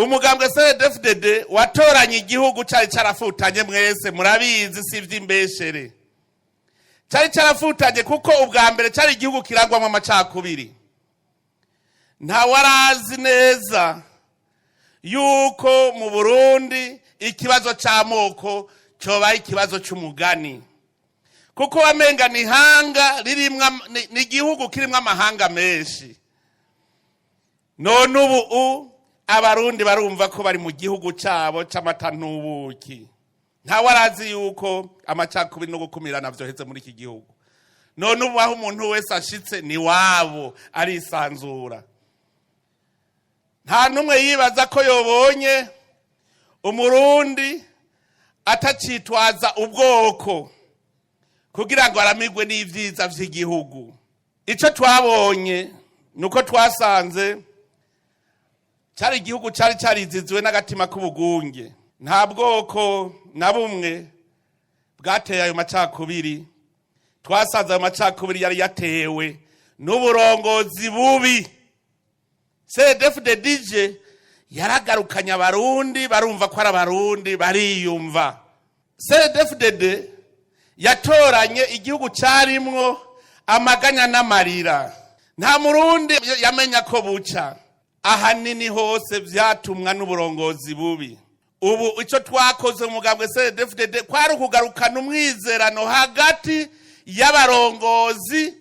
umugambwe CNDD-FDD watoranye igihugu cyari carafutanye, mwese murabizi si ivy'imbeshere. Cyari carafutanye kuko ubwa mbere cyari igihugu kirangwamo amacakubiri. Nta warazi neza yuko mu Burundi ikibazo c'amoko coba ikibazo c'umugani, kuko wamenga ni hanga ririmwa ni igihugu kirimwa amahanga menshi. None ubu abarundi barumva ko bari mu gihugu cabo c'amata n'ubuki. Nta warazi yuko amacakubiri no gukumirana vyoheze muri iki gihugu. None ubu aho umuntu wese ashitse ni wabo arisanzura. Nta numwe yibaza ko yobonye umurundi atacitwaza ubwoko kugira ngo aramigwe n'ivyiza vy'igihugu. Ico twabonye nuko twasanze cyari igihugu cyari carizizwe n'agatima k'ubugunge. Nta bwoko na bumwe bwateye ayo macakubiri. Twasanze ayo macakubiri yari yatewe n'uburongozi bubi. CNDD-FDD yaragarukanya abarundi, barumva ko ari abarundi, bariyumva. CNDD-FDD yatoranye igihugu carimwo amaganya n'amarira. Nta murundi yamenya ko buca. Ahanini hose vyatumwa n'uburongozi bubi. Ubu ico twakoze mu mugambwe CNDD-FDD kwari ukugarukana umwizerano hagati y'abarongozi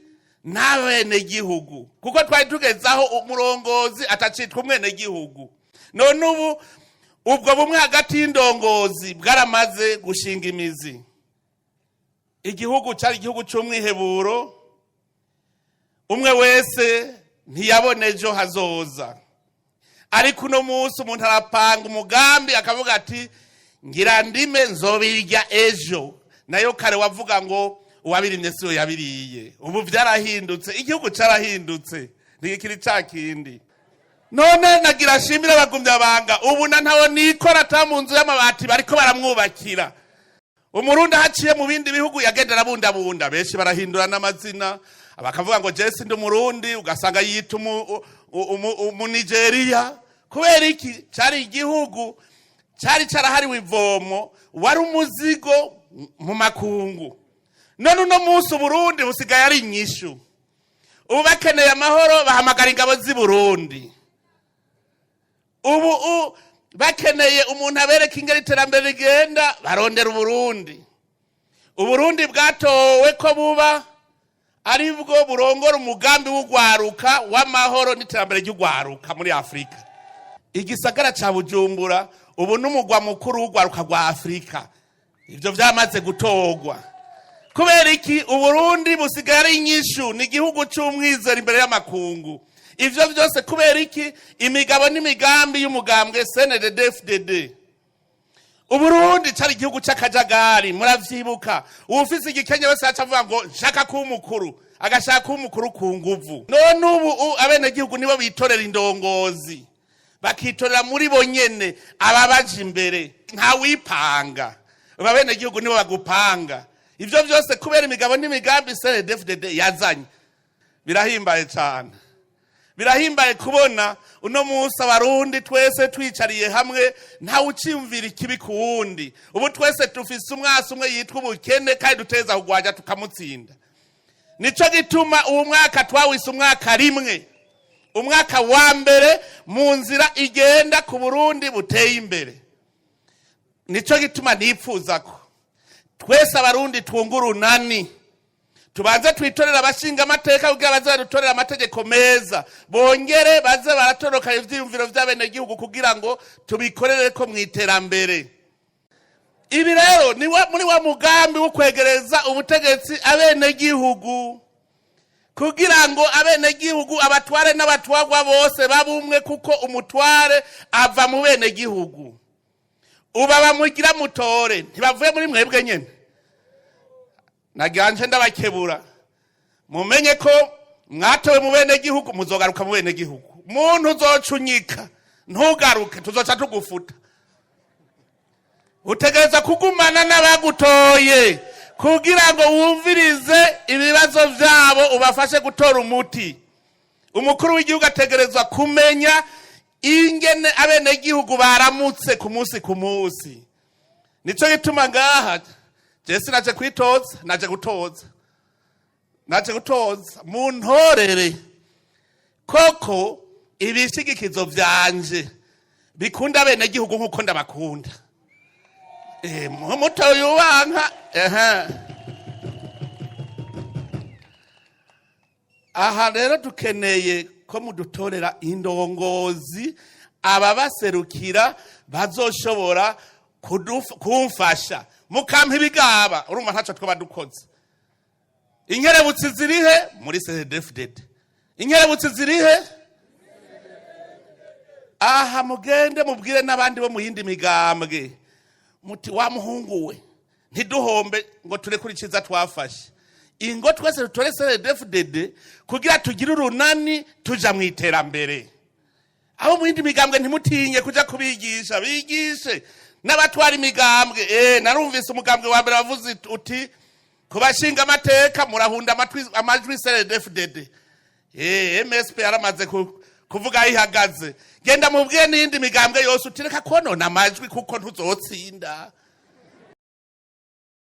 n'abene gihugu, kuko twari tugezaho umurongozi atacitwa umwene gihugu. None ubu ubwo bumwe hagati y'indongozi bwaramaze gushinga imizi. Igihugu cyari igihugu c'umwiheburo, umwe wese ntiyabona ejo hazoza. Ariko uno munsi umuntu arapanga umugambi akavuga ati ngira ndime nzobirya ejo. Nayo kare wavuga ngo uwabirimye siyo yabiriye. Ubu vyarahindutse, igihugu carahindutse, ntikiri cakindi. None nagira shimira abagumya banga, ubu na ntawo nikora ata mu nzu y'amabati bariko baramwubakira. Umurundi haciye mu bindi bihugu yagendera bunda benshi barahindura n'amazina, bakavuga ngo Jesse ndi umurundi, ugasanga yita Nigeria. Kubera iki? Cari igihugu cari carahariwe ivomo, wari umuzigo mu makungu. None uno munsi Burundi busigaye ari inyishu. Ubu bakeneye amahoro bahamagara ingabo z'i Burundi. Ubu bakeneye umuntu abereka ingeri iterambere rigenda barondera Uburundi. Uburundi bwatowe ko buba ari bwo burongora umugambi w'ugwaruka w'amahoro n'iterambere ry'ugwaruka muri Afrika. Igisagara ca Bujumbura ubu n'umugwa mukuru w'ugwaruka rwa Afrika. Ivyo vyamaze gutogwa. Kubera iki? Uburundi busigaye ari inyishu, ni igihugu c'umwizero imbere y'amakungu. Ivyo vyose kubera iki? Imigabo n'imigambi y'umugambwe CNDD-FDD. Uburundi cari igihugu c'akajagari, muravyibuka. Ufise igikenye wese acavuga ngo nshaka kuba umukuru, agashaka kuba umukuru ku nguvu. None ubu abene gihugu nibo bitorera indongozi, bakitorera muri bo nyene ababaje imbere. Nta wipanga, abene gihugu nibo bagupanga. Ivyo vyose kubera imigabo n'imigambi CNDD-FDD yazanye. Birahimbaye cyane. Birahimbaye kubona uno munsi abarundi twese twicariye hamwe nta ucimvira ikibi kuwundi. Ubu twese tufise umwasi umwe yitwa ubukene kandi duteza kugwaja tukamutsinda. Nico gituma uwo mwaka twawise umwaka rimwe. Umwaka wa mbere mu nzira igenda ku Burundi buteye imbere. Nico gituma nipfuza ko twese abarundi twungurunani. Tubanze twitorera abashinga amateka kugira baze badutorera amategeko meza. Bongere baze baratoroka ivyiyumviro vy'abene gihugu kugira ngo tubikorere ko mwiterambere. Ibi rero ni muri wa mugambi wo kwegereza ubutegetsi abene gihugu. Kugira ngo abene gihugu abatware n'abatwagwa bose babumwe, kuko umutware ava mu bene gihugu. Uba bamugira mutore, ntibavuye muri mwebwe nyene. Naganje ndabakebura. Mumenye ko mwatowe mu bene gihugu, muzogaruka mu bene gihugu. Muntu uzocunyika, ntugaruke, tuzoca tugufuta. Utegereza kugumana n'abagutoye kugira ngo wumvirize ibibazo vyabo ubafashe gutora umuti. Umukuru w'igihugu ategerezwa kumenya ingene abenegihugu baramutse ku munsi nico gituma ngaha jesi naje kwitoza naje gutoza mu ntorere koko ibishigikizo vyanje bikunda abenegihugu nk'uko ndabakunda. Muto yubanka aha rero dukeneye ko mudutorera indongozi ababaserukira bazoshobora kumfasha mukampa ibigaba. Urumva ntaco twaba dukoze. Inkerebutsi zirihe muri CDFDD, inkerebutsi zirihe aha mugende mubwire n'abandi bo mu yindi migambwe muti wa muhungu we ntiduhombe ngo turekurikiza twafashe ingo twese dutore CDFDD kugira tugire urunani tuja mu iterambere. Aho mu yindi migambwe ntimutinye kuja kubigisha, bigishe n'abatwara imigambwe. Narumvise umugambwe wa mbere wavuze uti kubashinga amateka murahunda amajwi CDFDD. MSP yaramaze kuvuga ihagaze. Genda mubwiye n'indi migambwe yose utireka konona amajwi kuko ntuzotsinda.